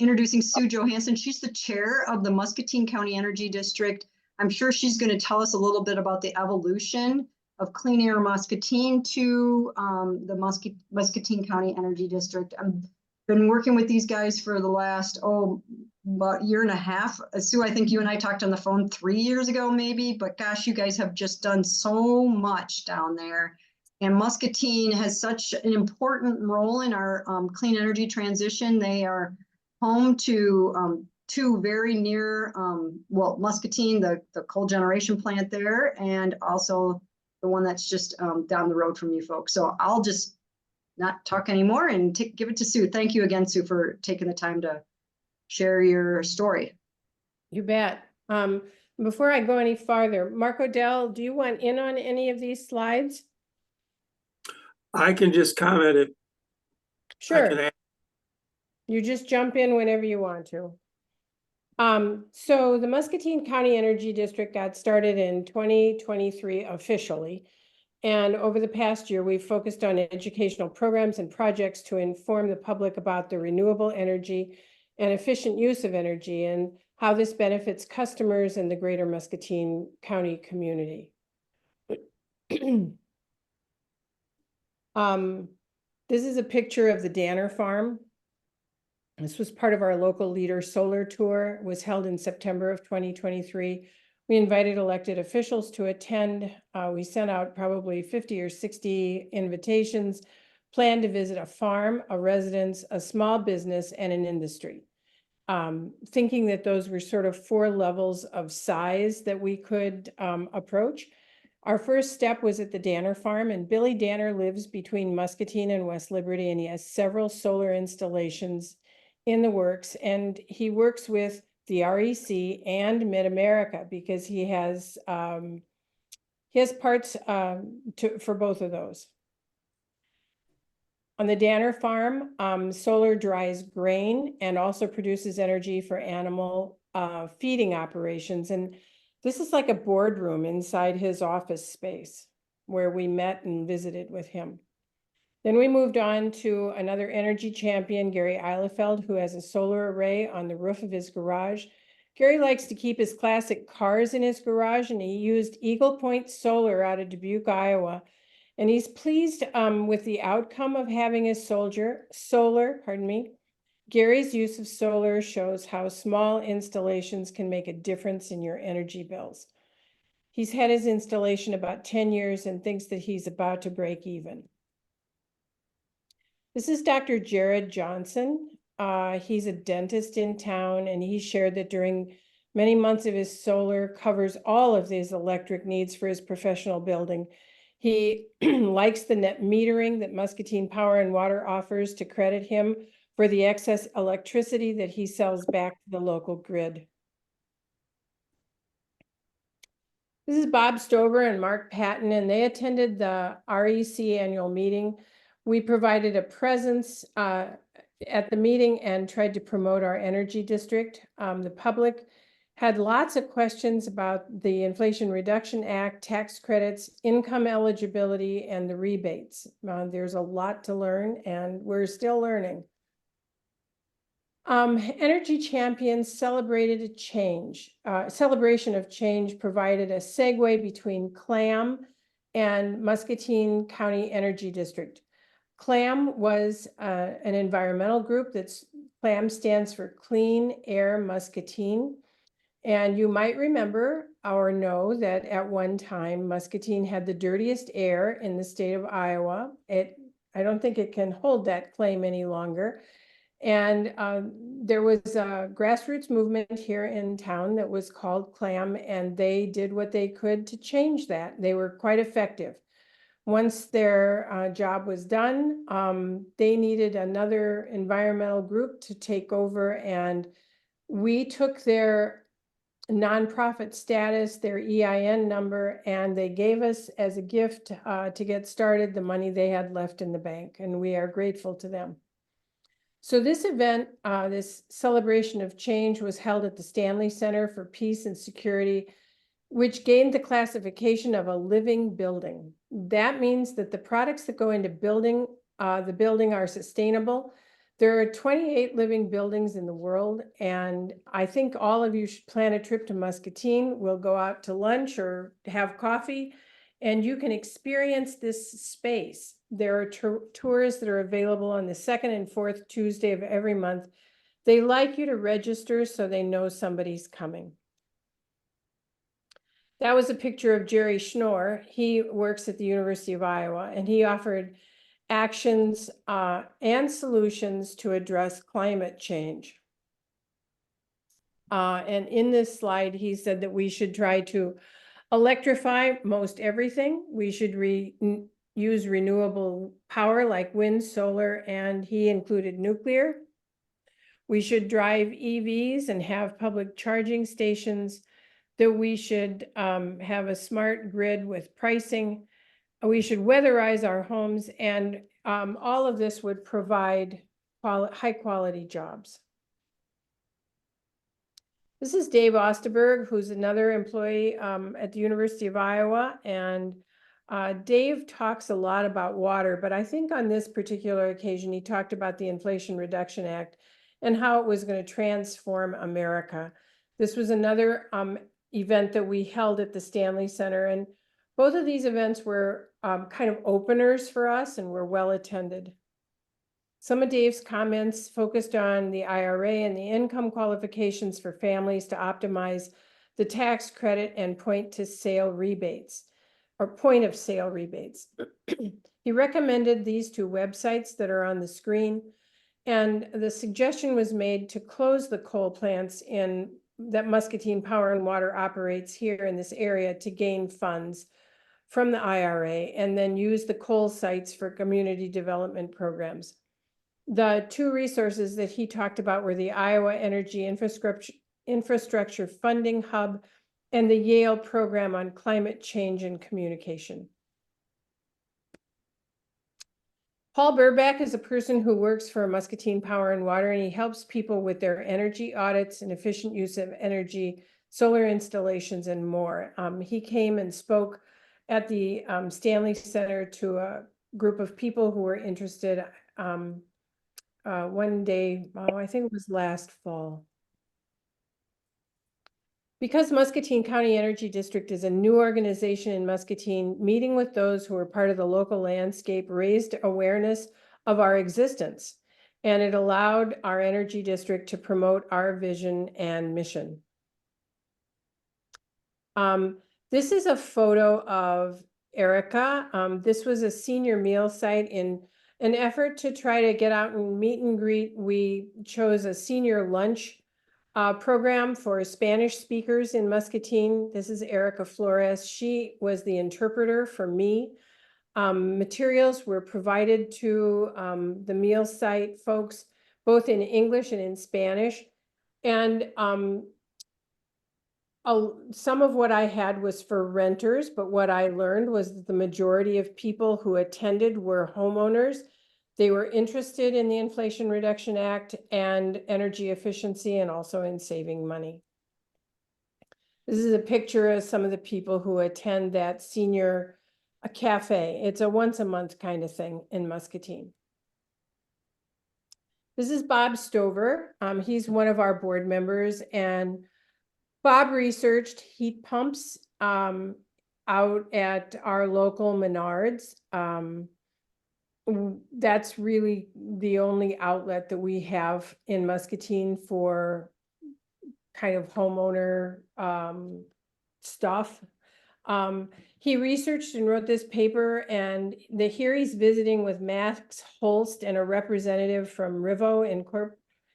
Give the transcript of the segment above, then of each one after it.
introducing Sue Johansson. She's the chair of the Muscatine County Energy District. I'm sure she's going to tell us a little bit about the evolution of Clean Air Muscatine to the Muscatine County Energy District. I've been working with these guys for the last, about a year and a half. Sue, I think you and I talked on the phone 3 years ago, maybe, but gosh, you guys have just done so much down there. And Muscatine has such an important role in our clean energy transition. They are home to two very near, well, Muscatine, the coal generation plant there, and also the one that's just down the road from you folks. So I'll just not talk anymore and give it to Sue. Thank you again, Sue, for taking the time to share your story. You bet. Before I go any farther, Mark Odell, do you want in on any of these slides? I can just comment if Sure. You just jump in whenever you want to. So the Muscatine County Energy District got started in 2023 officially. And over the past year, we've focused on educational programs and projects to inform the public about the renewable energy and efficient use of energy and how this benefits customers and the greater Muscatine County community. This is a picture of the Danner Farm. This was part of our local leader solar tour. It was held in September of 2023. We invited elected officials to attend. We sent out probably 50 or 60 invitations, planned to visit a farm, a residence, a small business, and an industry. Thinking that those were sort of 4 levels of size that we could approach. Our first step was at the Danner Farm, and Billy Danner lives between Muscatine and West Liberty, and he has several solar installations in the works, and he works with the REC and Mid-America because he has parts for both of those. On the Danner Farm, solar dries grain and also produces energy for animal feeding operations. And this is like a boardroom inside his office space where we met and visited with him. Then we moved on to another energy champion, Gary Ihlefeld, who has a solar array on the roof of his garage. Gary likes to keep his classic cars in his garage, and he used Eagle Point Solar out of Dubuque, Iowa. And he's pleased with the outcome of having his solar. Gary's use of solar shows how small installations can make a difference in your energy bills. He's had his installation about 10 years and thinks that he's about to break even. This is Dr. Jared Johnson. He's a dentist in town, and he shared that during many months of his solar covers all of his electric needs for his professional building. He likes the net metering that Muscatine Power and Water offers to credit him for the excess electricity that he sells back to the local grid. This is Bob Stover and Mark Patton, and they attended the REC annual meeting. We provided a presence at the meeting and tried to promote our energy district. The public had lots of questions about the Inflation Reduction Act, tax credits, income eligibility, and the rebates. There's a lot to learn, and we're still learning. Energy Champions celebrated a change. Celebration of Change provided a segue between CLAM and Muscatine County Energy District. CLAM was an environmental group. CLAM stands for Clean Air Muscatine. And you might remember or know that at one time, Muscatine had the dirtiest air in the state of Iowa. I don't think it can hold that claim any longer. And there was a grassroots movement here in town that was called CLAM, and they did what they could to change that. They were quite effective. Once their job was done, they needed another environmental group to take over, and we took their nonprofit status, their EIN number, and they gave us as a gift to get started the money they had left in the bank, and we are grateful to them. So this event, this celebration of change, was held at the Stanley Center for Peace and Security, which gained the classification of a living building. That means that the products that go into the building are sustainable. There are 28 living buildings in the world, and I think all of you should plan a trip to Muscatine. We'll go out to lunch or have coffee, and you can experience this space. There are tours that are available on the second and fourth Tuesday of every month. They like you to register so they know somebody's coming. That was a picture of Jerry Schnorr. He works at the University of Iowa, and he offered actions and solutions to address climate change. And in this slide, he said that we should try to electrify most everything. We should use renewable power like wind, solar, and he included nuclear. We should drive EVs and have public charging stations, that we should have a smart grid with pricing. We should weatherize our homes, and all of this would provide high quality jobs. This is Dave Osterberg, who's another employee at the University of Iowa. And Dave talks a lot about water, but I think on this particular occasion, he talked about the Inflation Reduction Act and how it was going to transform America. This was another event that we held at the Stanley Center, and both of these events were kind of openers for us and were well attended. Some of Dave's comments focused on the IRA and the income qualifications for families to optimize the tax credit and point of sale rebates. He recommended these two websites that are on the screen, and the suggestion was made to close the coal plants that Muscatine Power and Water operates here in this area to gain funds from the IRA, and then use the coal sites for community development programs. The two resources that he talked about were the Iowa Energy Infrastructure Funding Hub and the Yale Program on Climate Change and Communication. Paul Burback is a person who works for Muscatine Power and Water, and he helps people with their energy audits and efficient use of energy, solar installations, and more. He came and spoke at the Stanley Center to a group of people who were interested one day, I think it was last fall. Because Muscatine County Energy District is a new organization in Muscatine, meeting with those who are part of the local landscape raised awareness of our existence, and it allowed our energy district to promote our vision and mission. This is a photo of Erica. This was a senior meal site. In an effort to try to get out and meet and greet, we chose a senior lunch program for Spanish speakers in Muscatine. This is Erica Flores. She was the interpreter for me. Materials were provided to the meal site folks, both in English and in Spanish. And some of what I had was for renters, but what I learned was that the majority of people who attended were homeowners. They were interested in the Inflation Reduction Act and energy efficiency, and also in saving money. This is a picture of some of the people who attend that senior cafe. It's a once a month kind of thing in Muscatine. This is Bob Stover. He's one of our board members, and Bob researched heat pumps out at our local Menards. That's really the only outlet that we have in Muscatine for kind of homeowner stuff. He researched and wrote this paper, and here he's visiting with Max Holst and a representative from Rivo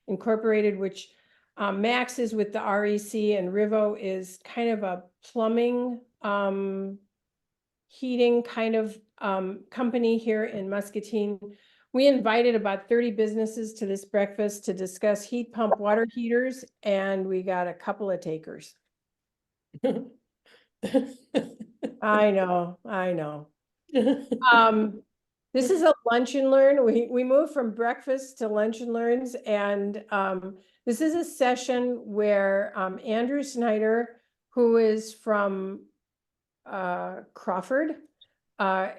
Incorporated, which Max is with the REC, and Rivo is kind of a plumbing, heating kind of company here in Muscatine. We invited about 30 businesses to this breakfast to discuss heat pump water heaters, and we got a couple of takers. I know. This is a lunch and learn. We moved from breakfast to lunch and learns, and this is a session where Andrew Snyder, who is from Crawford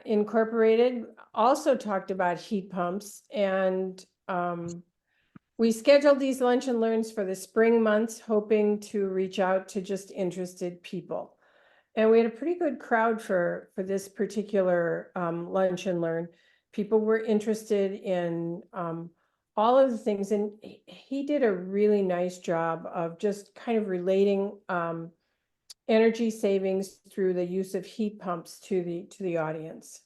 Incorporated, also talked about heat pumps, and We scheduled these lunch and learns for the spring months, hoping to reach out to just interested people. And we had a pretty good crowd for this particular lunch and learn. People were interested in all of the things, and he did a really nice job of just kind of relating energy savings through the use of heat pumps to the audience.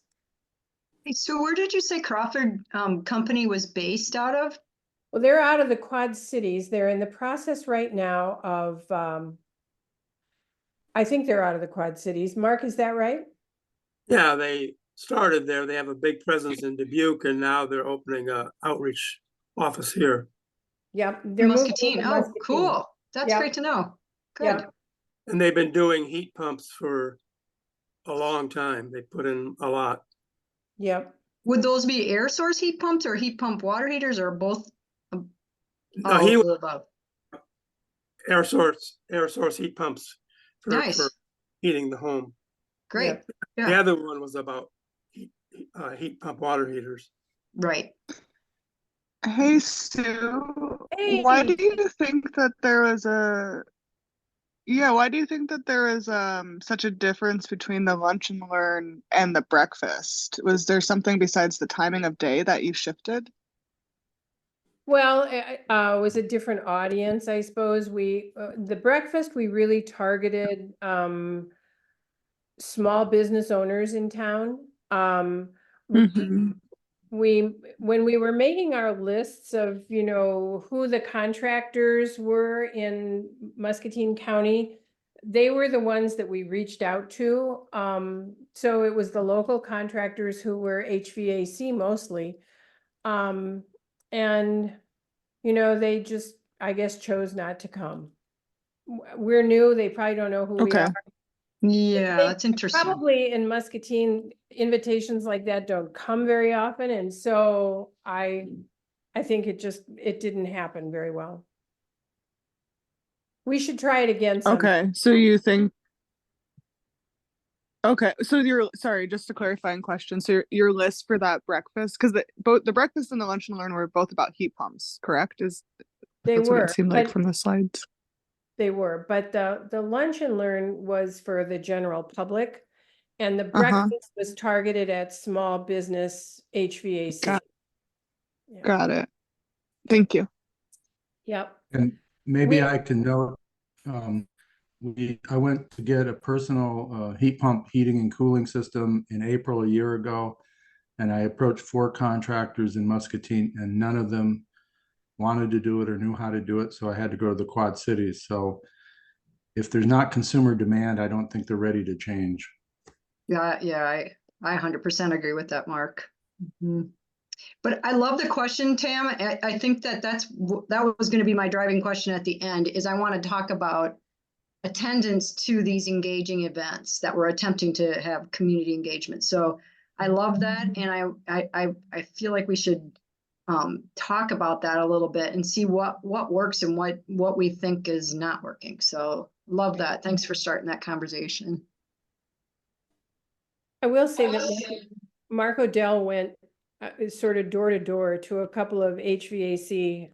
Hey, so where did you say Crawford Company was based out of? Well, they're out of the Quad Cities. They're in the process right now of, I think they're out of the Quad Cities. Mark, is that right? Yeah, they started there. They have a big presence in Dubuque, and now they're opening a outreach office here. Yep. They're moving Muscatine. into Oh, Muscatine. cool. That's Yep. great to know. Good. Yep. And they've been doing heat pumps for a long time. They put in a lot. Yep. Would those be air source heat pumps or heat pump water heaters or both? No, he All of the above. air source heat pumps for Nice. heating the home. Great. Yep. The Yeah, other one was about heat pump water heaters. right. Hey, Sue, Hey. why do you think that there was why do you think that there was such a difference between the lunch and learn and the breakfast? Was there something besides the timing of day that you shifted? Well, it was a different audience, I suppose. The breakfast, we really targeted small business owners in town. Mm-hmm. When we were making our lists of, who the contractors were in Muscatine County, they were the ones that we reached out to. So it was the local contractors who were HVAC mostly. And, they just, I guess, chose not to come. We're new. They probably don't know who we Okay. are. Yeah, They that's interesting. Probably in Muscatine, invitations like that don't come very often, and so I think it didn't happen very well. We should try it again sometime. Okay. So you think Okay, so sorry, just a clarifying question. So your list for that breakfast, because both the breakfast and the lunch and learn were both about heat pumps, correct? That's what it seemed like from the slides. They were, but the lunch and learn was for the general public, and the breakfast was targeted at small business HVAC. Got it. Thank you. Yep. And maybe I can note, I went to get a personal heat pump heating and cooling system in April a year ago, and I approached 4 contractors in Muscatine, and none of them wanted to do it or knew how to do it, so I had to go to the Quad Cities. So if there's not consumer demand, I don't think they're ready to change. Yeah, I 100% agree with that, Mark. Mm-hmm. But I love the question, Tam. I think that was going to be my driving question at the end, is I want to talk about attendance to these engaging events that we're attempting to have community engagement. So I love that, and I feel like we should talk about that a little bit and see what works and what we think is not working. So love that. Thanks for starting that conversation. I will say that Mark Odell went sort of door to door to a couple of HVAC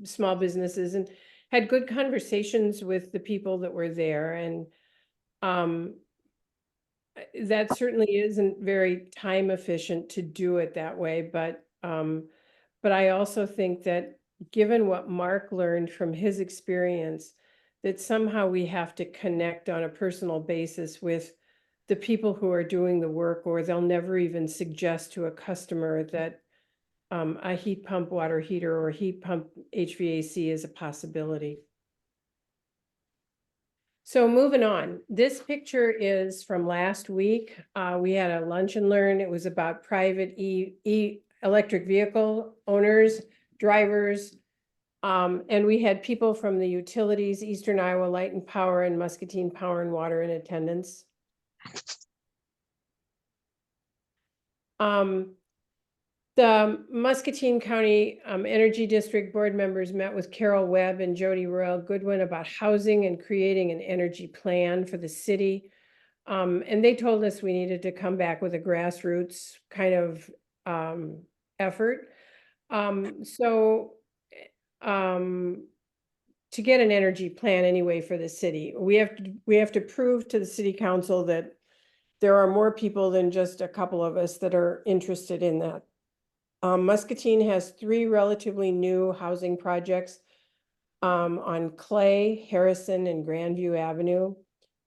small businesses and had good conversations with the people that were there. And that certainly isn't very time efficient to do it that way. But I also think that given what Mark learned from his experience, that somehow we have to connect on a personal basis with the people who are doing the work, or they'll never even suggest to a customer that a heat pump water heater or heat pump HVAC is a possibility. So moving on, this picture is from last week. We had a lunch and learn. It was about private electric vehicle owners, drivers, and we had people from the utilities, Eastern Iowa Light and Power and Muscatine Power and Water in attendance. The Muscatine County Energy District board members met with Carol Webb and Jody Royal Goodwin about housing and creating an energy plan for the city. And they told us we needed to come back with a grassroots kind of effort. So, to get an energy plan anyway for the city, we have to prove to the city council that there are more people than just a couple of us that are interested in that. Muscatine has 3 relatively new housing projects on Clay, Harrison, and Grandview Avenue.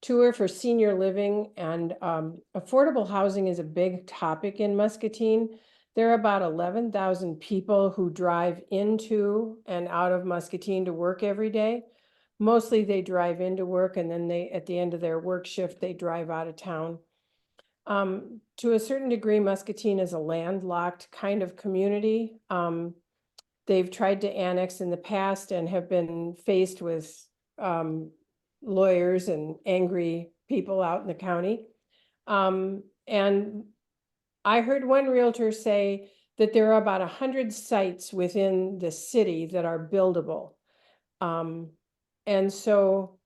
2 are for senior living, and affordable housing is a big topic in Muscatine. There are about 11,000 people who drive into and out of Muscatine to work every day. Mostly they drive into work, and then at the end of their work shift, they drive out of town. To a certain degree, Muscatine is a landlocked kind of community. They've tried to annex in the past and have been faced with lawyers and angry people out in the county. And I heard one realtor say that there are about 100 sites within the city that are buildable. And so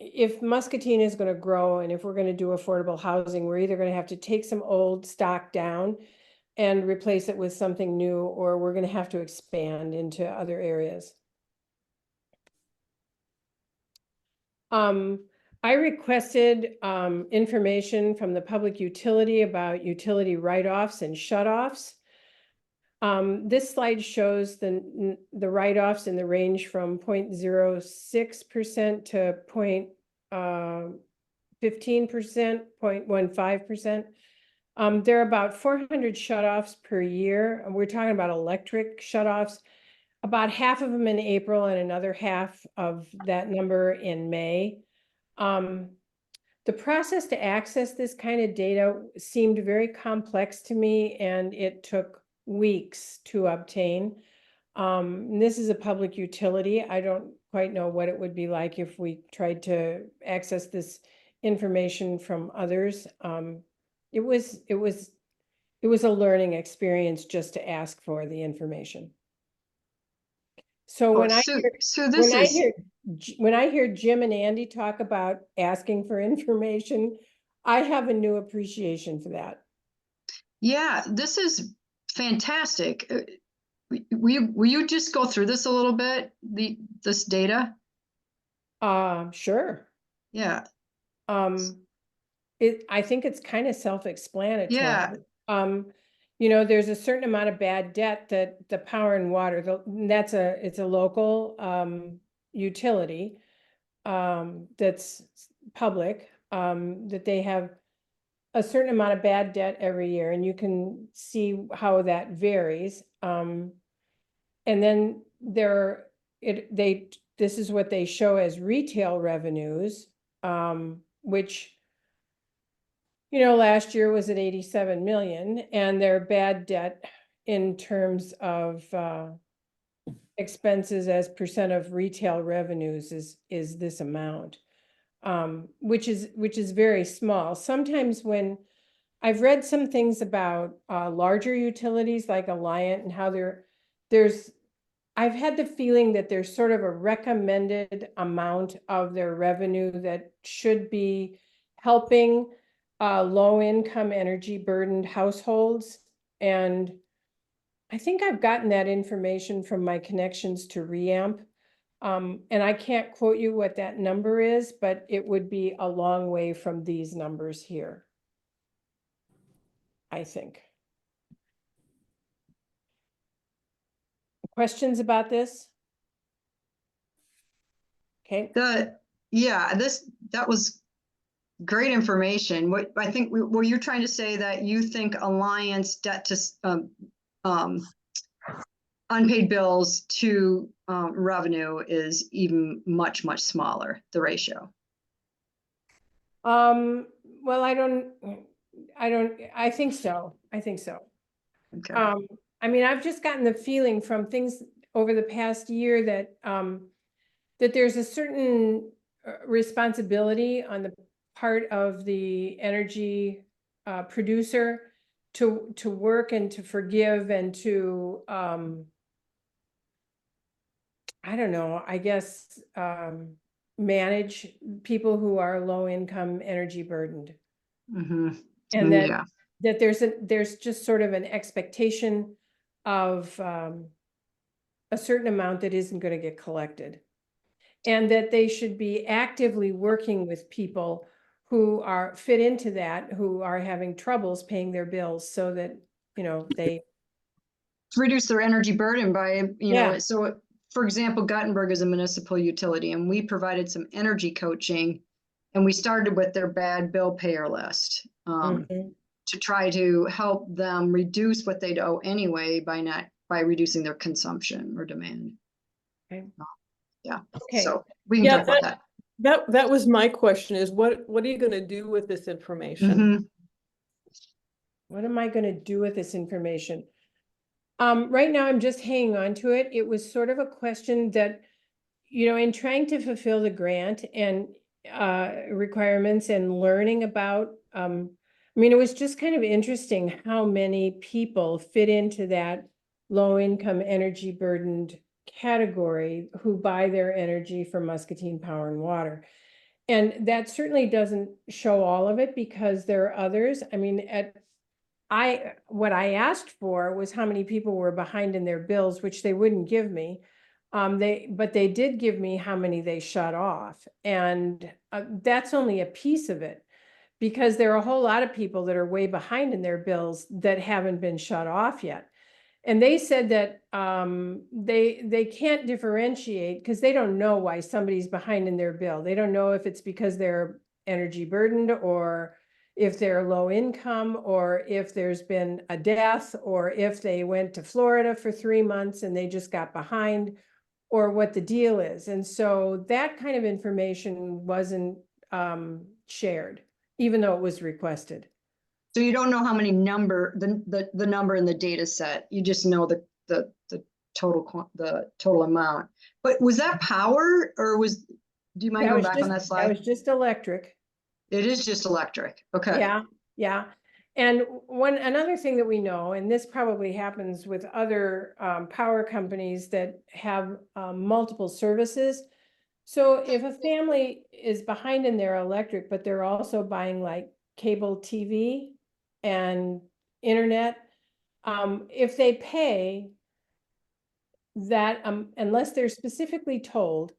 if Muscatine is going to grow and if we're going to do affordable housing, we're either going to have to take some old stock down and replace it with something new, or we're going to have to expand into other areas. I requested information from the public utility about utility write-offs and shut-offs. This slide shows the write-offs in the range from 0.06% to 0.15%, 0.15%. There are about 400 shutoffs per year. We're talking about electric shutoffs, about half of them in April and another half of that number in May. The process to access this kind of data seemed very complex to me, and it took weeks to obtain. This is a public utility. I don't quite know what it would be like if we tried to access this information from others. It was a learning experience just to ask for the information. So when I hear Jim and Andy talk about asking for information, I have a new appreciation for that. Yeah, this is fantastic. Will you just go through this a little bit, this data? Sure. Yeah. I think it's kind of self-explanatory. Yeah. You know, there's a certain amount of bad debt that the Power and Water, it's a local utility that's public, that they have a certain amount of bad debt every year, and you can see how that varies. And then this is what they show as retail revenues, which, you know, last year was at 87 million, and their bad debt in terms of expenses as percent of retail revenues is this amount, which is very small. Sometimes when I've read some things about larger utilities like Alliant and how I've had the feeling that there's sort of a recommended amount of their revenue that should be helping low-income energy burdened households. And I think I've gotten that information from my connections to REAMP. And I can't quote you what that number is, but it would be a long way from these numbers here, I think. Questions about this? Okay. That was great information. What I think were you trying to say that you think Alliance debt to unpaid bills to revenue is even much smaller, the ratio? Well, I think so. Okay. I mean, I've just gotten the feeling from things over the past year that that there's a certain responsibility on the part of the energy producer to work and to forgive and to I don't know, I guess manage people who are low income energy burdened. Mm-hmm. And that there's just sort of an expectation of a certain amount that isn't going to get collected. And that they should be actively working with people who are fit into that, who are having troubles paying their bills so that, you know, they. To reduce their energy burden by, you know, Yeah. so for example, Gothenburg is a municipal utility and we provided some energy coaching and we started with their bad bill payer list Mhm. to try to help them reduce what they'd owe anyway by reducing their consumption or demand. Okay. Yeah. Okay. So we can Yeah, talk about that. That was my question, is what are you gonna do with this information? Mhm. What am I going to do with this information? Right now, I'm just hanging on to it. It was sort of a question that, you know, in trying to fulfill the grant and requirements and learning about, I mean, it was just kind of interesting how many people fit into that low-income energy burdened category who buy their energy from Muscatine Power and Water. And that certainly doesn't show all of it because there are others. I mean, what I asked for was how many people were behind in their bills, which they wouldn't give me. But they did give me how many they shut off. And that's only a piece of it because there are a whole lot of people that are way behind in their bills that haven't been shut off yet. And they said that they can't differentiate because they don't know why somebody's behind in their bill. They don't know if it's because they're energy burdened or if they're low income or if there's been a death or if they went to Florida for 3 months and they just got behind or what the deal is. And so that kind of information wasn't shared, even though it was requested. So you don't know how many the number in the data set. You just know the total amount. But was that power or do you mind going back on that slide? That was just electric. It is just electric. Okay. Yeah, yeah. And another thing that we know, and this probably happens with other power companies that have multiple services. So if a family is behind in their electric, but they're also buying like cable TV and internet, if they pay that, unless they're specifically told,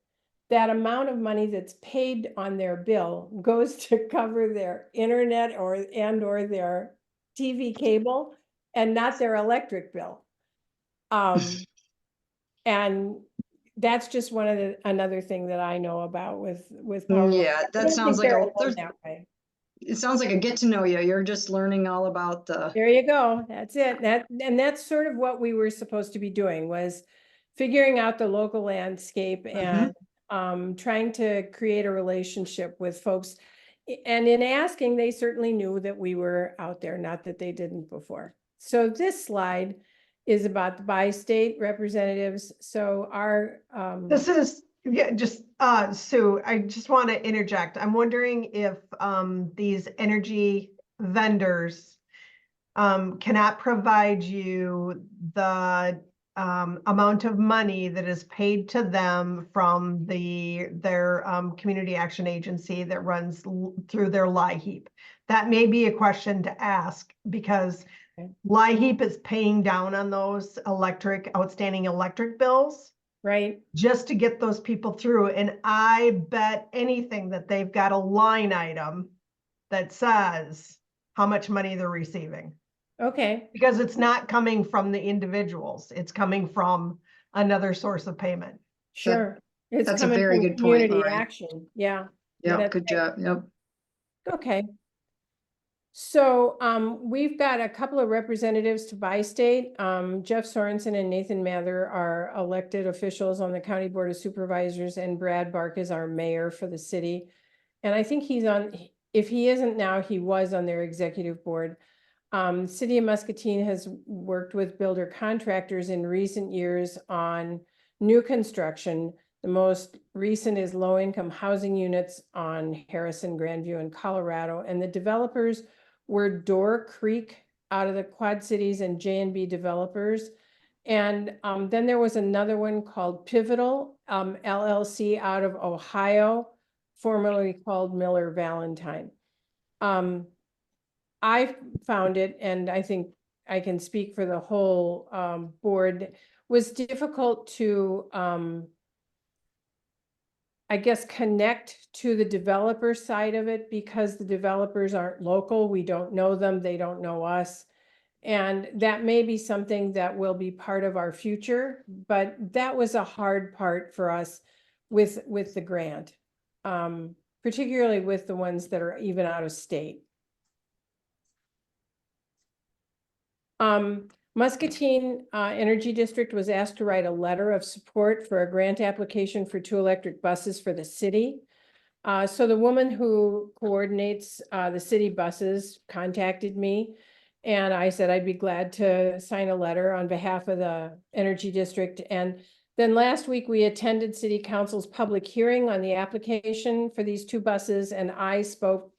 that amount of money that's paid on their bill goes to cover their internet or their TV cable and not their electric bill. And that's just another thing that I know about with power. Yeah, I don't sounds think like they're alone that way. it sounds like a get to know you. You're just learning all about There you go. That's it. That's sort of what we were supposed to be doing, was figuring out the local landscape and trying to create a relationship with folks. And in asking, they certainly knew that we were out there, not that they didn't before. So this slide is about the bi-state representatives. So our This is, yeah, just Sue, I just want to interject. I'm wondering if these energy vendors cannot provide you the amount of money that is paid to them from their community action agency that runs through their LIHEAP. That may be a question to ask because LIHEAP is paying down on those outstanding electric bills. right. Just to get those people through. And I bet anything that they've got a line item that says how much money they're receiving. Okay. Because it's not coming from the individuals. It's coming from another source of payment. Sure. It's that's a coming very from good point, community Lori. action. Yeah. Yeah, that's good right. job. Yep. Okay. So we've got a couple of representatives to bi-state. Jeff Sorensen and Nathan Mather are elected officials on the County Board of Supervisors, and Brad Bark is our mayor for the city. And I think he's on, if he isn't now, he was on their executive board. City of Muscatine has worked with builder contractors in recent years on new construction. The most recent is low-income housing units on Harrison, Grandview, and Colorado. And the developers were Door Creek out of the Quad Cities and J&B Developers. And then there was another one called Pivotal LLC out of Ohio, formerly called Miller Valentine. I found it, and I think I can speak for the whole board, was difficult to I guess connect to the developer side of it because the developers aren't local. We don't know them. They don't know us. And that may be something that will be part of our future, but that was a hard part for us with the grant, particularly with the ones that are even out of state. Muscatine Energy District was asked to write a letter of support for a grant application for 2 electric buses for the city. So the woman who coordinates the city buses contacted me, and I said I'd be glad to sign a letter on behalf of the Energy District. And then last week we attended City Council's public hearing on the application for these 2 buses, and I spoke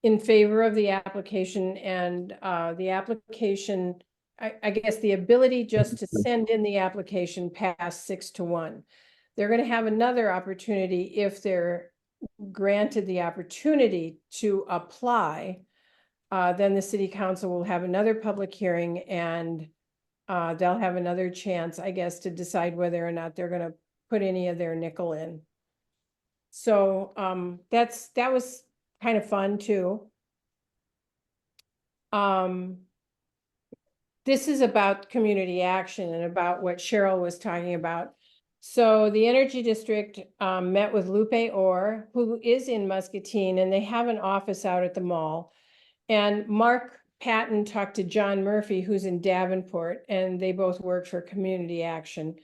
in favor of the application, and the application, I guess the ability just to send in the application passed 6-1. They're going to have another opportunity if they're granted the opportunity to apply. Then the city council will have another public hearing, and they'll have another chance, I guess, to decide whether or not they're going to put any of their nickel in. So that was kind of fun too. This is about community action and about what Cheryl was talking about. So the Energy District met with Lupe Orr, who is in Muscatine, and they have an office out at the mall. And Mark Patton talked to John Murphy, who's in Davenport, and they both work for community action.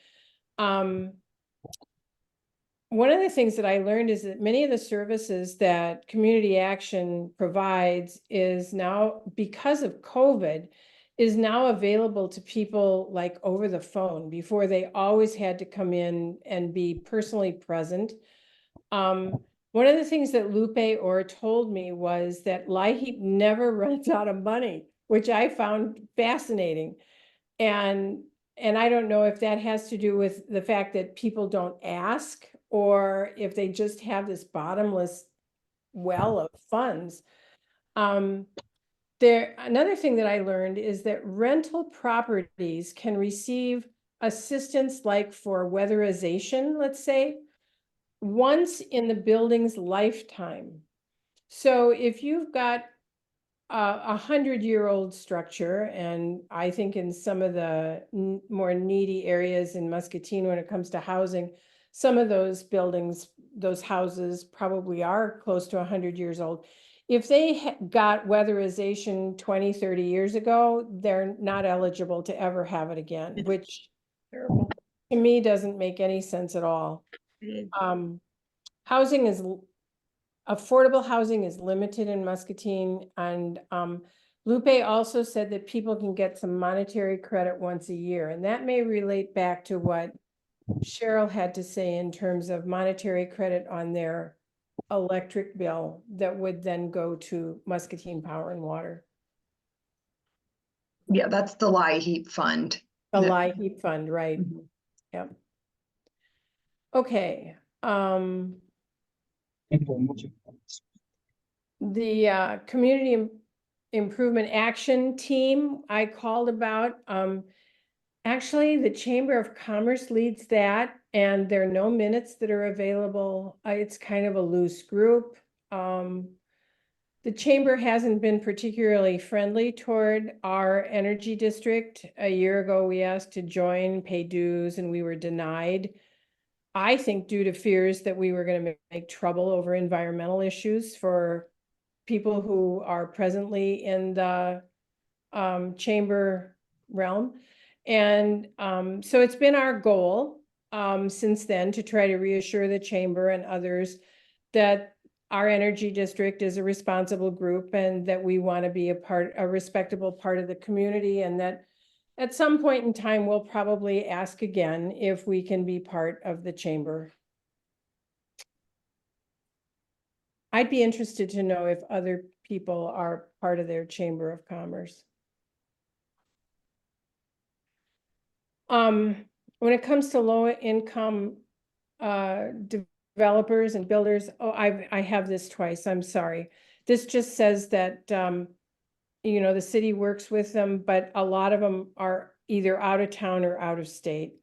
One of the things that I learned is that many of the services that community action provides is now, because of COVID, is now available to people like over the phone. Before, they always had to come in and be personally present. One of the things that Lupe Orr told me was that LIHEAP never runs out of money, which I found fascinating. And I don't know if that has to do with the fact that people don't ask, or if they just have this bottomless well of funds. Another thing that I learned is that rental properties can receive assistance, like for weatherization, let's say, once in the building's lifetime. So if you've got a 100-year-old structure, and I think in some of the more needy areas in Muscatine, when it comes to housing, some of those buildings, those houses probably are close to 100 years old. If they got weatherization 20, 30 years ago, they're not eligible to ever have it again, which to me doesn't make any sense at all. Affordable housing is limited in Muscatine, and Lupe also said that people can get some monetary credit once a year, and that may relate back to what Cheryl had to say in terms of monetary credit on their electric bill that would then go to Muscatine Power and Water. Yeah, that's the LIHEAP fund. The LIHEAP fund, right? Mm-hmm. Yep. Okay. The community improvement action team I called about, actually the Chamber of Commerce leads that, and there are no minutes that are available. It's kind of a loose group. The chamber hasn't been particularly friendly toward our energy district. A year ago, we asked to join, pay dues, and we were denied. I think due to fears that we were going to make trouble over environmental issues for people who are presently in the chamber realm. And so it's been our goal since then to try to reassure the chamber and others that our energy district is a responsible group, and that we want to be a respectable part of the community, and that at some point in time, we'll probably ask again if we can be part of the chamber. I'd be interested to know if other people are part of their Chamber of Commerce. When it comes to low income developers and builders, I have this twice, I'm sorry. This just says that you know, the city works with them, but a lot of them are either out of town or out of state.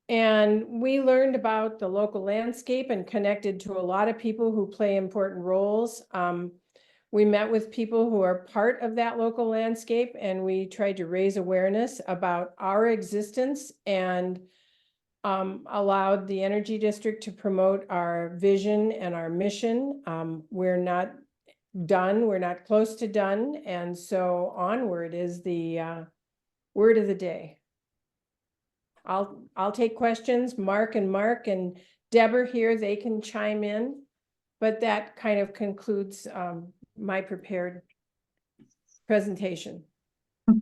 And we learned about the local landscape and connected to a lot of people who play important roles. We met with people who are part of that local landscape, and we tried to raise awareness about our existence and allowed the Energy District to promote our vision and our mission. We're not done, we're not close to done, and so onward is the word of the day. I'll take questions. Mark and Deb are here, they can chime in, but that kind of concludes my prepared presentation.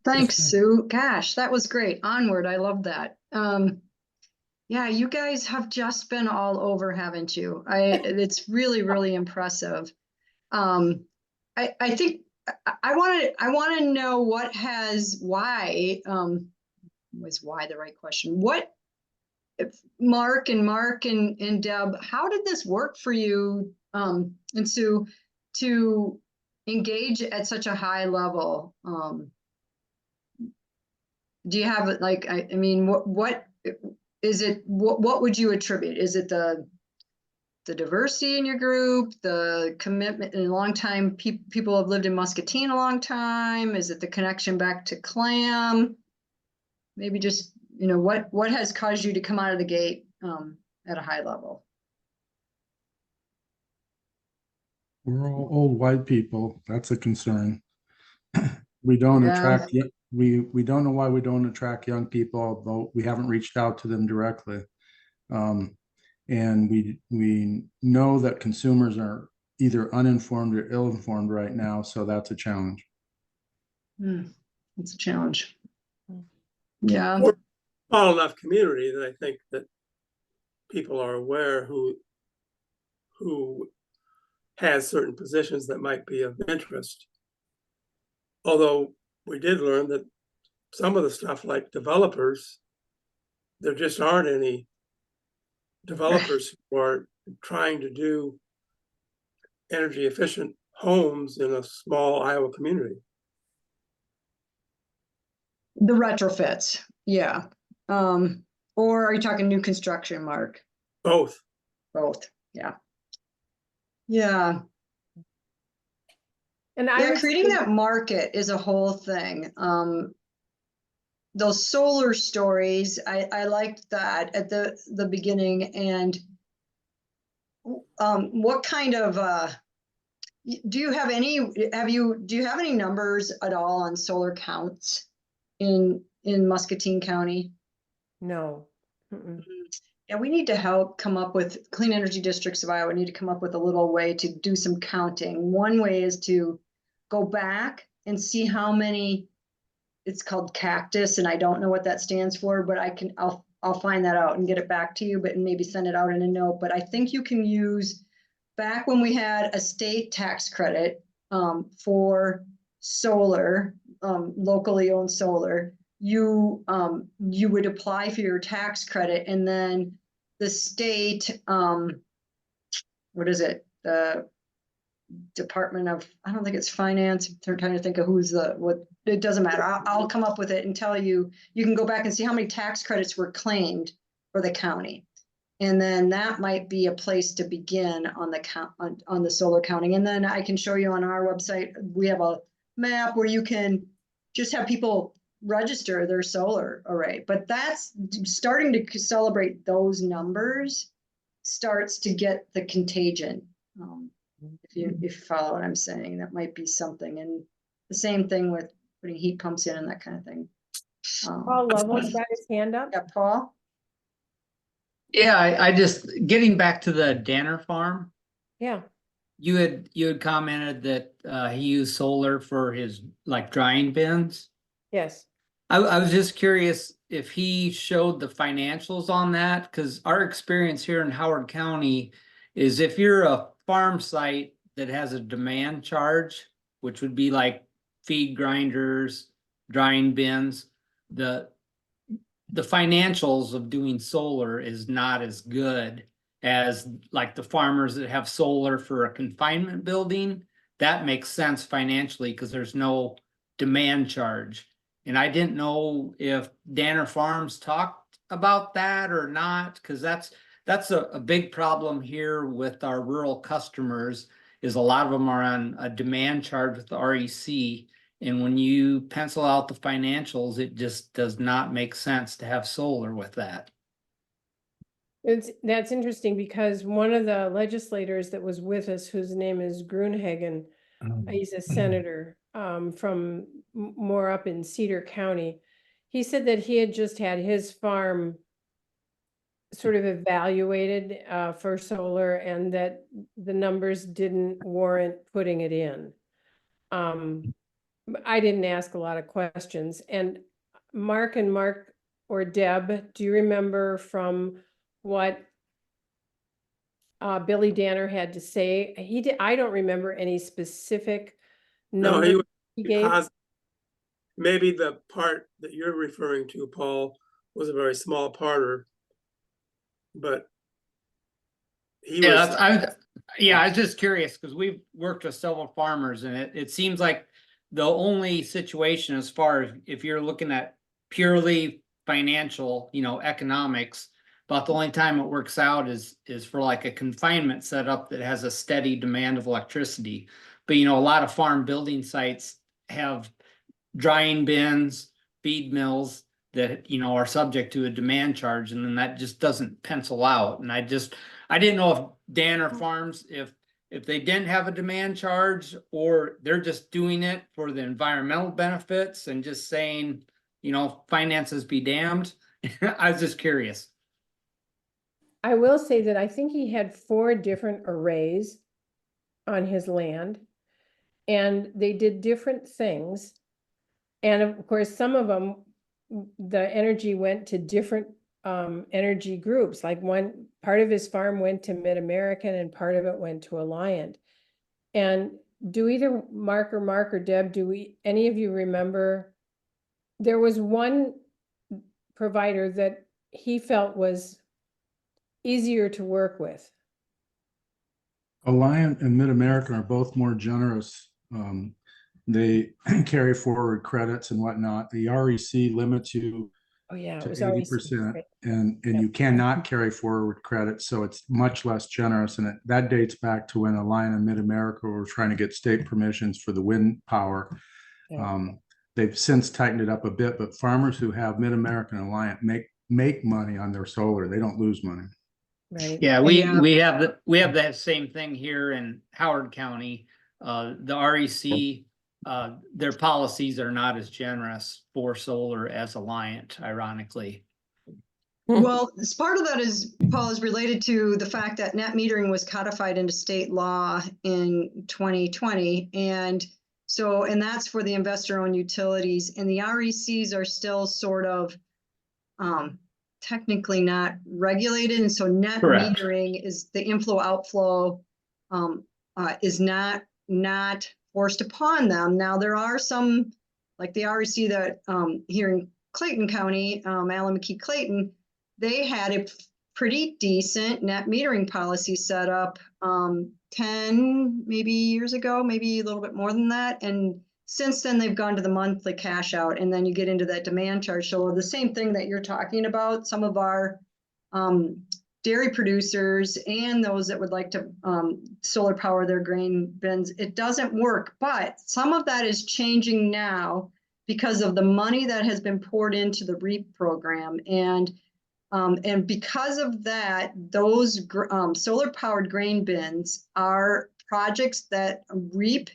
Thanks, Sue. Gosh, that was great. Onward, I love that. Yeah, you guys have just been all over, haven't you? It's really, really impressive. I think I want to know why was why the right question? What if Mark and Deb, how did this work for you, and Sue, to engage at such a high level? Do you have like, I mean, what is it? What would you attribute? Is it the diversity in your group, the commitment, and long time people have lived in Muscatine a long time? Is it the connection back to CLAM? Maybe just, you know, what has caused you to come out of the gate at a high level? We're all old white people. That's a concern. We don't attract, we don't know why we don't attract young people, although we haven't reached out to them directly. And we know that consumers are either uninformed or ill-informed right now, so that's a challenge. It's a challenge. Yeah. We're a small enough community that I think that people are aware who has certain positions that might be of interest. Although we did learn that some of the stuff like developers, there just aren't any developers who are trying to do energy efficient homes in a small Iowa community. The retrofits, yeah. Or are you talking new construction, Mark? Both. Both, yeah. Yeah. And Yeah, creating that market is a whole thing. Those solar stories, I liked that at the beginning. And what kind of do you have any numbers at all on solar counts in Muscatine County? No. Yeah, we need to help come up with Clean Energy Districts of Iowa need to come up with a little way to do some counting. One way is to go back and see how many, it's called cactus, and I don't know what that stands for, but I'll find that out and get it back to you, but maybe send it out in a note. But I think you can use, back when we had a state tax credit for solar, locally owned solar, you would apply for your tax credit, and then the state, what is it? The Department of, I don't think it's finance. I'm trying to think of it doesn't matter. I'll come up with it and tell you, you can go back and see how many tax credits were claimed for the county. And then that might be a place to begin on the solar counting. And then I can show you on our website, we have a map where you can just have people register their solar array. But that's starting to celebrate those numbers starts to get the contagion. If you follow what I'm saying, that might be something. And the same thing with putting heat pumps in and that kind of thing. Paul Lovell's got his hand up. Yeah, Paul? Yeah, I just, getting back to the Danner farm, Yeah. you had commented that he used solar for his like drying bins. Yes. I was just curious if he showed the financials on that, because our experience here in Howard County is if you're a farm site that has a demand charge, which would be like feed grinders, drying bins, the financials of doing solar is not as good as like the farmers that have solar for a confinement building, that makes sense financially because there's no demand charge. And I didn't know if Danner Farms talked about that or not, because that's a big problem here with our rural customers, is a lot of them are on a demand charge with the REC. And when you pencil out the financials, it just does not make sense to have solar with that. That's interesting because one of the legislators that was with us, whose name is Grunhagen, he's a senator from more up in Cedar County. He said that he had just had his farm sort of evaluated for solar and that the numbers didn't warrant putting it in. I didn't ask a lot of questions. And Mark or Deb, do you remember from what Billy Danner had to say? I don't remember any specific number No, he gave. Maybe the part that you're referring to, Paul, was a very small parter, but he was. I was just curious because we've worked with several farmers, and it seems like the only situation, as far as if you're looking at purely financial, economics, about the only time it works out is for like a confinement setup that has a steady demand of electricity. But a lot of farm building sites have drying bins, feed mills that are subject to a demand charge, and then that just doesn't pencil out. And I didn't know if Danner Farms, if they didn't have a demand charge, or they're just doing it for the environmental benefits and just saying, finances be damned. I was just curious. I will say that I think he had 4 different arrays on his land, and they did different things. And of course, some of them, the energy went to different energy groups. Like one part of his farm went to Mid-American and part of it went to Alliant. And do either Mark or Deb, any of you remember? There was one provider that he felt was easier to work with. Alliant and Mid-American are both more generous. They carry forward credits and whatnot. The REC limits you Oh yeah, it to was 80%, right. and Yep. you cannot carry forward credits, so it's much less generous. And that dates back to when Alliant and Mid-America were trying to get state permissions for the wind power. Yeah. They've since tightened it up a bit, but farmers who have Mid-American and Alliant make money on their solar. They don't lose money. Right. Yeah, we have that same thing here in Howard County. The REC, their policies are not as generous for solar as Alliant, ironically. Well, part of that is, Paul, is related to the fact that net metering was codified into state law in 2020. And that's for the investor-owned utilities, and the RECs are still sort of technically not regulated. And so net Correct. metering is the inflow outflow is not forced upon them. Now, there are some, like the REC that here in Clayton County, Allen McKee Clayton, they had a pretty decent net metering policy set up 10 maybe years ago, maybe a little bit more than that. And since then, they've gone to the monthly cash out, and then you get into that demand charge. So the same thing that you're talking about, some of our dairy producers and those that would like to solar power their grain bins, it doesn't work. But some of that is changing now because of the money that has been poured into the REAP program. And because of that, those solar powered grain bins are projects that REAP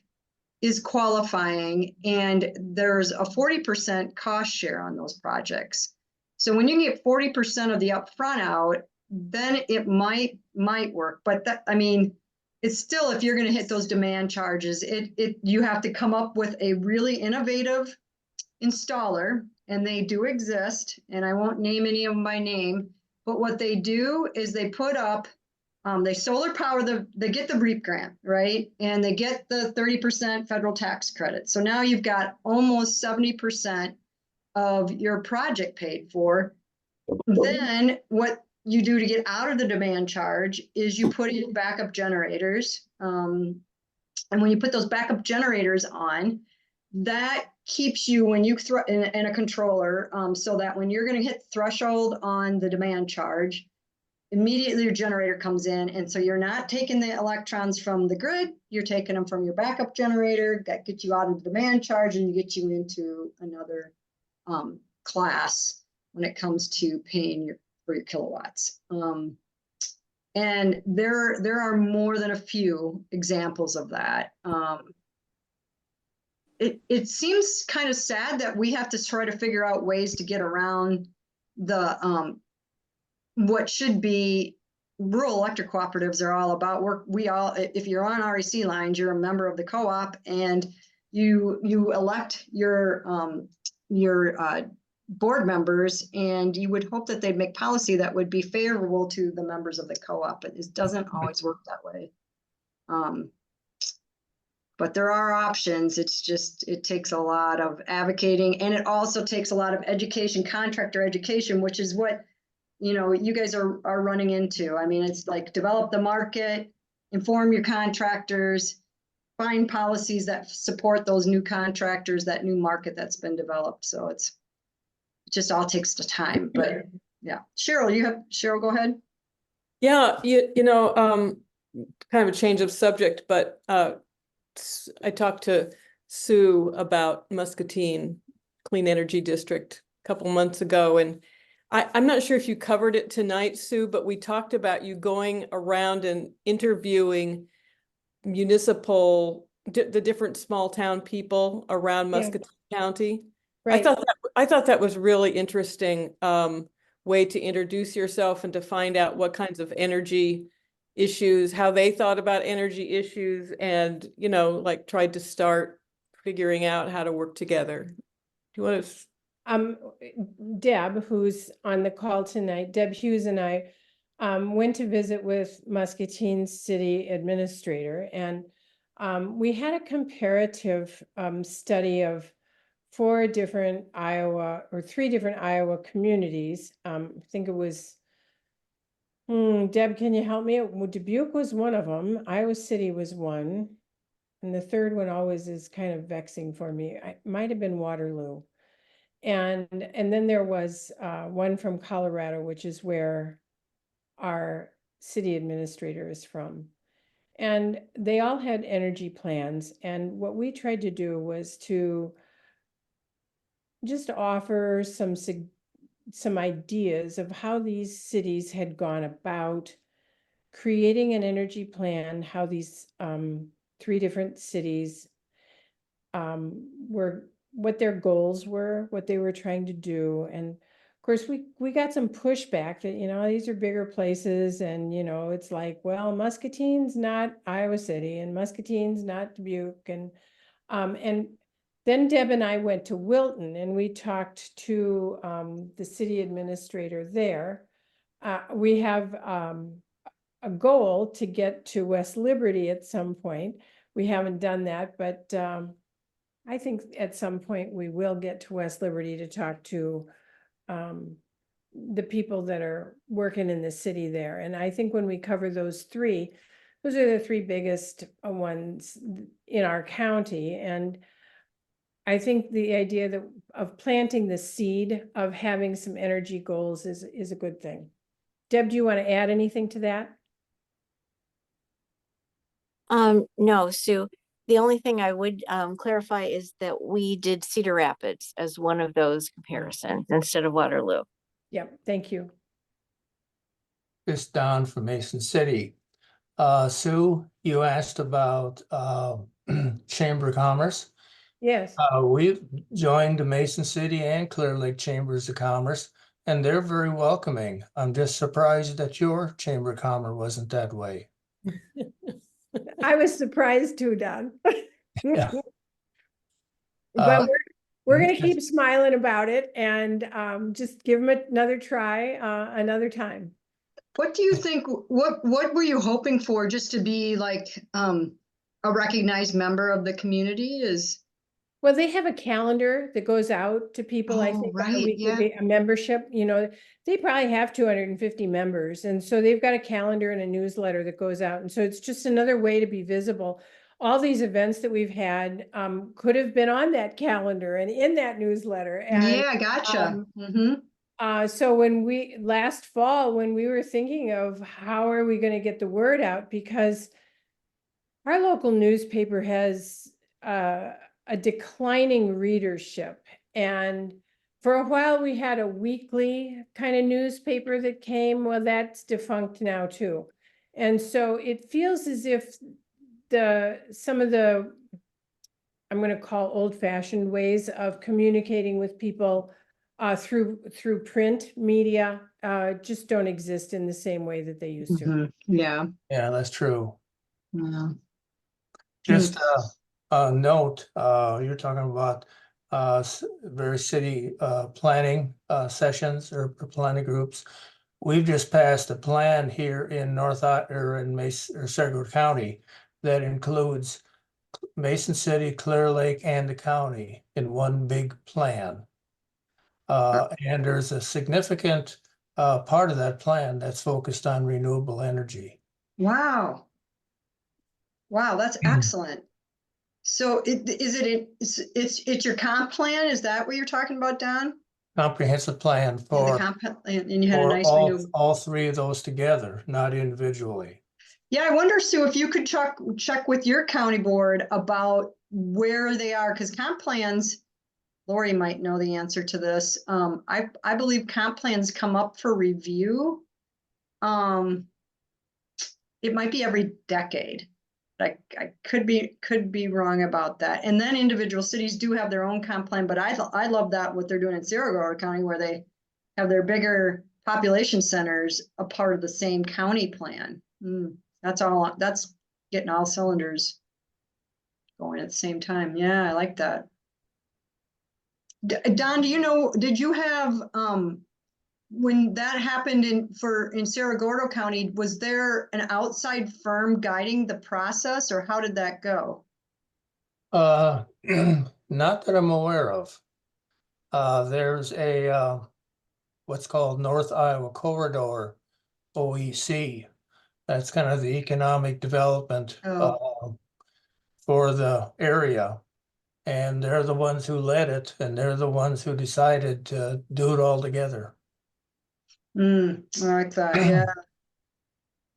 is qualifying, and there's a 40% cost share on those projects. So when you get 40% of the upfront out, then it might work. But it's still, if you're going to hit those demand charges, you have to come up with a really innovative installer, and they do exist, and I won't name any of them by name, but what they do is they put up, they solar power they get the REAP grant, right? And they get the 30% federal tax credit. So now you've got almost 70% of your project paid for. Then what you do to get out of the demand charge is you put in backup generators. And when you put those backup generators on, that keeps you when you throw in a controller, so that when you're going to hit threshold on the demand charge, immediately your generator comes in. And so you're not taking the electrons from the grid, you're taking them from your backup generator. That gets you out of the demand charge and get you into another class when it comes to paying for your kilowatts. And there are more than a few examples of that. It seems kind of sad that we have to try to figure out ways to get around the what should be rural electric cooperatives are all about. If you're on REC lines, you're a member of the co-op, and you elect your board members, and you would hope that they'd make policy that would be favorable to the members of the co-op, but it doesn't always work that way. But there are options. It's just, it takes a lot of advocating, and it also takes a lot of education, contractor education, which is what, you guys are running into. I mean, it's like develop the market, inform your contractors, find policies that support those new contractors, that new market that's been developed. So it just all takes the time, but yeah. Cheryl, go ahead. Yeah, kind of a change of subject, but I talked to Sue about Muscatine Clean Energy District a couple months ago, and I'm not sure if you covered it tonight, Sue, but we talked about you going around and interviewing the different small town people around Muscatine County. Right. I thought that was really interesting way to introduce yourself and to find out what kinds of energy issues, how they thought about energy issues, and like tried to start figuring out how to work together. Do you want to? Deb, who's on the call tonight, Deb Hughes and I went to visit with Muscatine City Administrator, and we had a comparative study of three different Iowa communities. I think it was, Deb, can you help me? Dubuque was one of them. Iowa City was one. And the third one always is kind of vexing for me. It might have been Waterloo. And then there was one from Colorado, which is where our city administrator is from. And they all had energy plans. And what we tried to do was to just offer some ideas of how these cities had gone about creating an energy plan, how these three different cities what their goals were, what they were trying to do. And of course, we got some pushback that, these are bigger places, and, it's like, well, Muscatine's not Iowa City, and Muscatine's not Dubuque. And then Deb and I went to Wilton, and we talked to the city administrator there. We have a goal to get to West Liberty at some point. We haven't done that, but I think at some point we will get to West Liberty to talk to the people that are working in the city there. And I think when we cover those are the three biggest ones in our county. And I think the idea of planting the seed of having some energy goals is a good thing. Deb, do you want to add anything to that? No, Sue. The only thing I would clarify is that we did Cedar Rapids as one of those comparisons instead of Waterloo. Yep, thank you. This Don from Mason City. Sue, you asked about Chamber of Commerce. Yes. We joined the Mason City and Clear Lake Chambers of Commerce, and they're very welcoming. I'm just surprised that your Chamber of Commerce wasn't that way. I was surprised too, Don. Yeah. But we're going to keep smiling about it and just give them another try another time. What do you think, what were you hoping for, just to be like a recognized member of the community? Well, they have a calendar that goes out to people, I Oh, think, on a right, weekly, yeah. a membership, they probably have 250 members. And so they've got a calendar and a newsletter that goes out. And so it's just another way to be visible. All these events that we've had could have been on that calendar and in that newsletter. And Yeah, gotcha. so last fall, when we were thinking of how are we going to get the word out, because our local newspaper has a declining readership. And for a while we had a weekly kind of newspaper that came. Well, that's defunct now too. And so it feels as if some of the, I'm going to call old-fashioned ways of communicating with people through print media just don't exist in the same way that they used to. Yeah. Yeah, that's true. Yeah. Just a note, you're talking about various city planning sessions or planning groups. We've just passed a plan here in Saragordo County that includes Mason City, Clear Lake, and the county in one big plan. And there's a significant part of that plan that's focused on renewable energy. Wow. Wow, that's excellent. So it's your comp plan? Is that what you're talking about, Don? Comprehensive plan Yeah, the for comp plan, and you had a nice renewable. all three of those together, not individually. Yeah, I wonder, Sue, if you could check with your county board about where they are, because comp plans, Lori might know the answer to this. I believe comp plans come up for review. It might be every decade. I could be wrong about that. And then individual cities do have their own comp plan, but I love that what they're doing in Saragordo County, where they have their bigger population centers a part of the same county plan. That's getting all cylinders going at the same time. Yeah, I like that. Don, did you have when that happened in Saragordo County, was there an outside firm guiding the process, or how did that go? Not that I'm aware of. There's a what's called North Iowa Corridor, OEC. That's kind of the economic development for the area. And they're the ones who led it, and they're the ones who decided to do it all together. I like that. Yeah.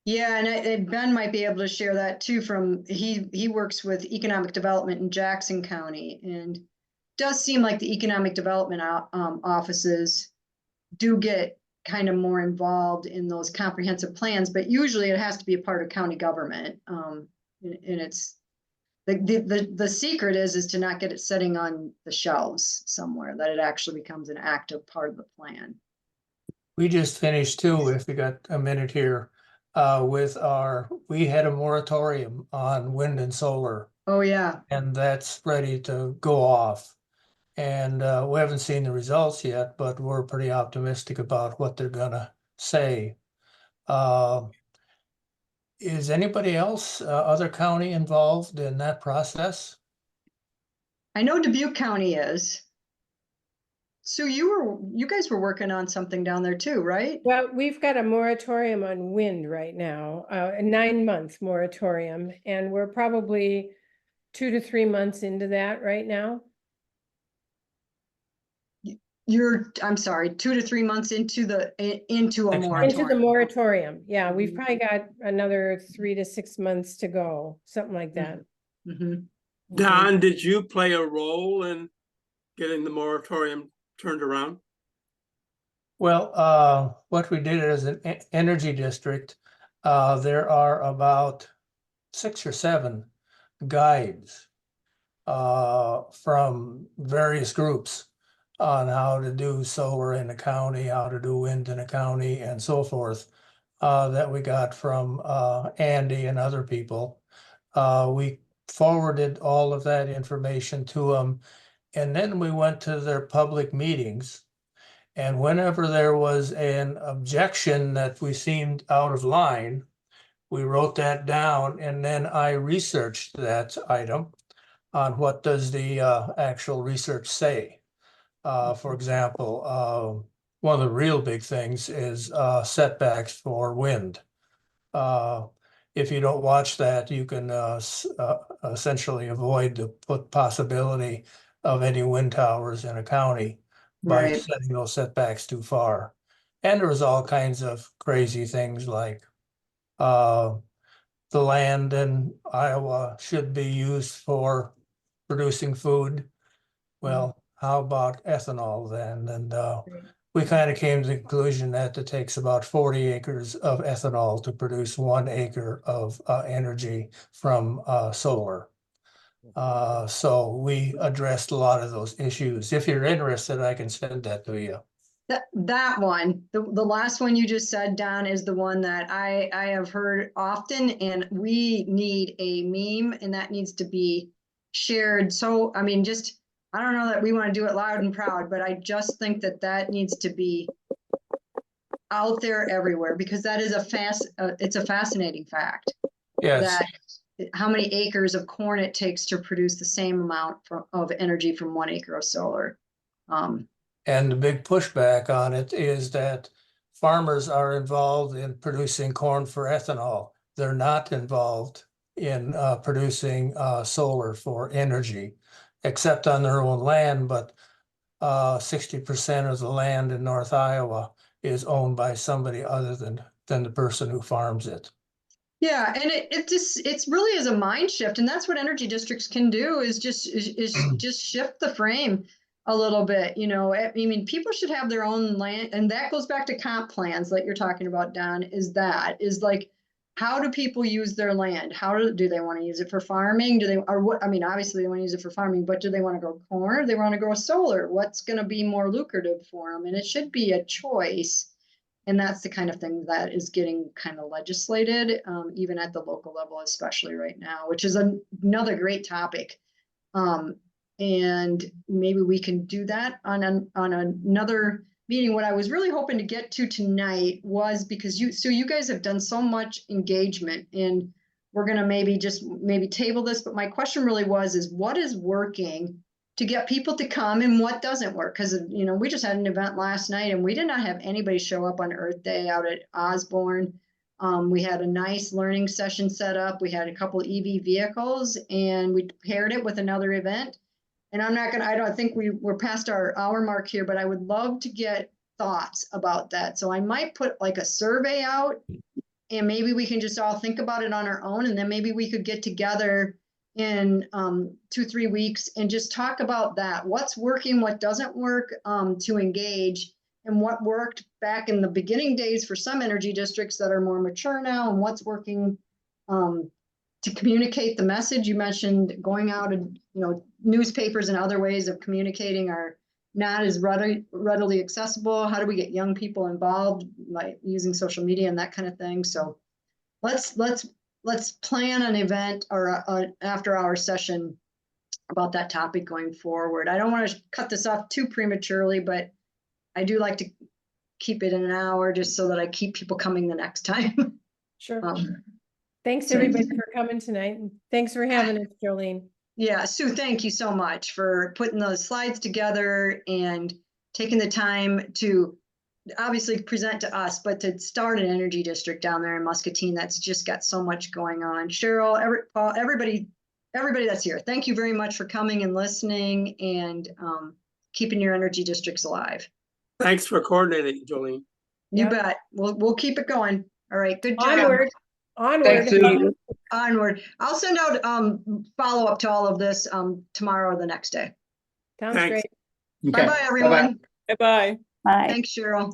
Yeah, and Ben might be able to share that too. He works with economic development in Jackson County, and does seem like the economic development offices do get kind of more involved in those comprehensive plans, but usually it has to be a part of county government. And it's the secret is to not get it sitting on the shelves somewhere, that it actually becomes an active part of the plan. We just finished too, if we got a minute here, we had a moratorium on wind and solar. Oh yeah. And that's ready to go off. And we haven't seen the results yet, but we're pretty optimistic about what they're gonna say. Is anybody else, other county involved in that process? I know Dubuque County is. So you guys were working on something down there too, right? Well, we've got a moratorium on wind right now, a 9-month moratorium, and we're probably 2 to 3 months into that right now. I'm sorry, 2 to 3 months into a moratorium. Into the moratorium. Yeah, we've probably got another 3 to 6 months to go, something like that. Don, did you play a role in getting the moratorium turned around? Well, what we did as an energy district, there are about 6 or 7 guides from various groups on how to do solar in a county, how to do wind in a county, and so forth, that we got from Andy and other people. We forwarded all of that information to them, and then we went to their public meetings. And whenever there was an objection that we seemed out of line, we wrote that down, and then I researched that item. on what does the actual research say. For example, one of the real big things is setbacks for wind. If you don't watch that, you can essentially avoid the possibility of any wind towers in a county by Right. setting those setbacks too far. And there was all kinds of crazy things like the land in Iowa should be used for producing food. Well, how about ethanol then? And we kind of came to the conclusion that it takes about 40 acres of ethanol to produce 1 acre of energy from solar. So we addressed a lot of those issues. If you're interested, I can send that to you. That one, the last one you just said, Don, is the one that I have heard often, and we need a meme, and that needs to be shared. So, I mean, just, I don't know that we want to do it loud and proud, but I just think that that needs to be out there everywhere, because that is it's a fascinating fact. Yes. That how many acres of corn it takes to produce the same amount of energy from 1 acre of solar. And the big pushback on it is that farmers are involved in producing corn for ethanol. They're not involved in producing solar for energy, except on their own land, but 60% of the land in North Iowa is owned by somebody other than the person who farms it. Yeah, and it's really is a mind shift, and that's what energy districts can do, is just shift the frame a little bit. You know, I mean, people should have their own land, and that goes back to comp plans that you're talking about, Don. Is like, how do people use their land? How do they want to use it for farming? Do they, or what? I mean, obviously they want to use it for farming, but do they want to grow corn? Or they want to grow solar? What's going to be more lucrative for them? And it should be a choice. And that's the kind of thing that is getting kind of legislated, even at the local level, especially right now, which is another great topic. And maybe we can do that on another meeting. What I was really hoping to get to tonight was, because you guys have done so much engagement, and we're going to maybe table this. But my question really is what is working to get people to come, and what doesn't work? Because, you know, we just had an event last night, and we did not have anybody show up on Earth Day out at Osborne. We had a nice learning session set up. We had a couple EV vehicles, and we paired it with another event. And I don't think we're past our hour mark here, but I would love to get thoughts about that. So I might put like a survey out, and maybe we can just all think about it on our own. And then maybe we could get together in 2-3 weeks and just talk about that. What's working, what doesn't work, to engage, and what worked back in the beginning days for some energy districts that are more mature now, and what's working to communicate the message. You mentioned going out, and, you know, newspapers and other ways of communicating are not as readily accessible. How do we get young people involved, like using social media and that kind of thing? So let's plan an event or an after-hour session about that topic going forward. I don't want to cut this off too prematurely, but I do like to keep it in an hour, just so that I keep people coming the next time. Sure. Thanks everybody for coming tonight, and thanks for having us, Jolene. Yeah, Sue, thank you so much for putting those slides together and taking the time to obviously present to us, but to start an energy district down there in Muscatine that's just got so much going on. Cheryl, Paul, everybody that's here, thank you very much for coming and listening, and keeping your energy districts alive. Thanks for coordinating, Jolene. You bet. We'll keep it going. All right, good job. Onward. Onward. I'll send out follow up to all of this tomorrow or the next day. Sounds Thanks. great. Bye bye, everyone. Bye-bye. Bye. Thanks, Cheryl.